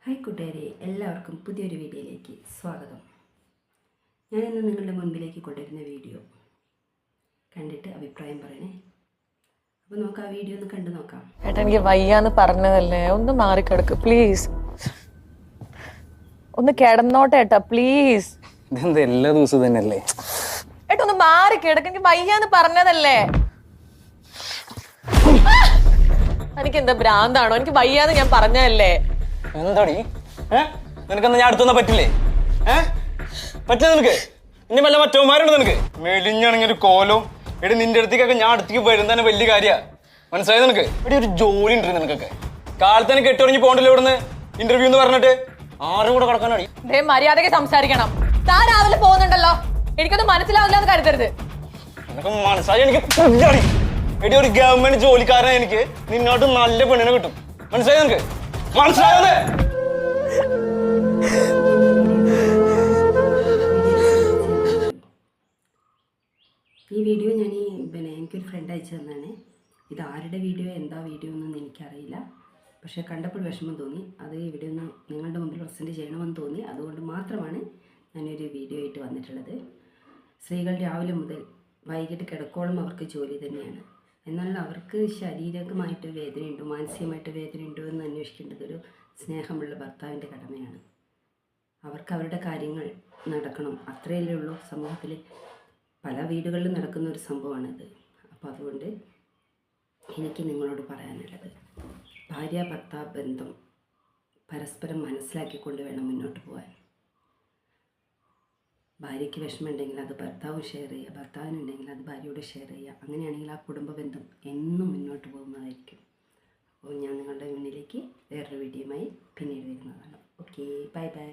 Hi കൂട്ടുകാരെ, എല്ലാവർക്കും പുതിയൊരു വീഡിയോയിലേക്ക് സ്വാഗതം. ഞാനിന്ന് നിങ്ങളുടെ മുൻപിലേക്ക് കൊണ്ടുവരുന്ന വീഡിയോ കണ്ടിട്ട് അഭിപ്രായം പറയണേ. അപ്പോൾ നമുക്ക് ആ വീഡിയോ ഒന്ന് കണ്ടു നോക്കാം. ഏട്ടാ, എനിക്ക് വയ്യാന്ന് പറഞ്ഞതല്ലേ, ഒന്ന് മാറിക്കിടക്ക് പ്ലീസ്. ഒന്ന് കിടന്നോട്ടെ ഏട്ടാ പ്ലീസ്. ഇതെന്താ എല്ലാ ദിവസവും തന്നെയല്ലേ? ഏട്ടാ ഒന്ന് മാറിക്കിടക്ക്, എനിക്ക് വയ്യാന്ന് പറഞ്ഞതല്ലേ. എനിക്ക് എന്താ ഭ്രാന്താണോ? എനിക്ക് വയ്യാന്ന് ഞാൻ പറഞ്ഞതല്ലേ. എന്താടി നിനക്കെന്താ ഞാൻ അടുത്തൊന്നും പറ്റില്ലേ? പറ്റില്ല നിനക്ക്? ഇനി വല്ല മറ്റവന്മാരുണ്ട് നിനക്ക്? മെലിഞ്ഞാണെങ്കിൽ ഒരു കോലവും എടി നിന്റെ അടുത്തേക്കൊക്കെ ഞാൻ അടുത്തേക്ക് വരുന്നതന്നെ വലിയ കാര്യ. മനസ്സിലായത് നിനക്ക്? എടി ഒരു ജോലി ഉണ്ട് നിനക്കൊക്കെ. കാലത്തന്നെ കെട്ടുടങ്ങി പോകണ്ടല്ലോ ഇവിടുന്ന് ഇന്റർവ്യൂ എന്ന് പറഞ്ഞിട്ട്. ആരും കൂടെ കിടക്കാനാടി. മര്യാദയ്ക്ക് സംസാരിക്കണം. താൻ രാവിലെ പോകുന്നുണ്ടല്ലോ, എനിക്കൊന്നും മനസ്സിലാവില്ല എന്ന് കരുതരുത്. നിനക്ക് മനസ്സിലായി എനിക്ക് പുല്ലാടി. എടി ഒരു ഗവൺമെന്റ് ജോലിക്കാരനെ എനിക്ക് നിന്നോട്ട് നല്ല പെണ്ണിനെ കിട്ടും. മനസ്സിലായി നിനക്ക്? മനസ്സിലായത്? ഈ വീഡിയോ ഞാൻ എനിക്കൊരു ഫ്രണ്ട് അയച്ചു തന്നാണ്. ഇത് ആരുടെ വീഡിയോ, എന്താ വീഡിയോ എന്നൊന്നും എനിക്കറിയില്ല. പക്ഷേ കണ്ടപ്പോൾ വിഷമം തോന്നി. അത് ഇവിടെ ഒന്ന് നിങ്ങളുടെ മുമ്പിൽ പ്രസൻറ്റ് ചെയ്യണമെന്ന് തോന്നി. അതുകൊണ്ട് മാത്രമാണ് ഞാനൊരു വീഡിയോ ആയിട്ട് വന്നിട്ടുള്ളത്. സ്ത്രീകൾ രാവിലെ മുതൽ വൈകിട്ട് കിടക്കോളം അവർക്ക് ജോലി തന്നെയാണ്. എന്നാൽ അവർക്ക് ശാരീരികമായിട്ട് വേദനയുണ്ടോ, മാനസികമായിട്ട് വേദനയുണ്ടോ എന്ന് അന്വേഷിക്കേണ്ടതൊരു സ്നേഹമുള്ള ഭർത്താവിൻ്റെ കടമയാണ്. അവർക്ക് അവരുടെ കാര്യങ്ങൾ നടക്കണം, അത്രയല്ലേ ഉള്ളൂ. സമൂഹത്തിൽ പല വീടുകളിലും നടക്കുന്ന ഒരു സംഭവമാണിത്. അപ്പോൾ അതുകൊണ്ട് എനിക്ക് നിങ്ങളോട് പറയാനുള്ളത്, ഭാര്യ ഭർത്താവ് ബന്ധം പരസ്പരം മനസ്സിലാക്കിക്കൊണ്ട് വേണം മുന്നോട്ട് പോകാൻ. ഭാര്യയ്ക്ക് വിഷമമുണ്ടെങ്കിൽ അത് ഭർത്താവ് ഷെയർ ചെയ്യുക, ഭർത്താവിനുണ്ടെങ്കിൽ അത് ഭാര്യയോട് ഷെയർ ചെയ്യുക. അങ്ങനെയാണെങ്കിൽ ആ കുടുംബ ബന്ധം എന്നും മുന്നോട്ട് പോകുന്നതായിരിക്കും. അപ്പോൾ ഞാൻ നിങ്ങളുടെ മുന്നിലേക്ക് വേറൊരു വീഡിയോയുമായി പിന്നീട് വരുന്നതാണ്. Okay, bye bye.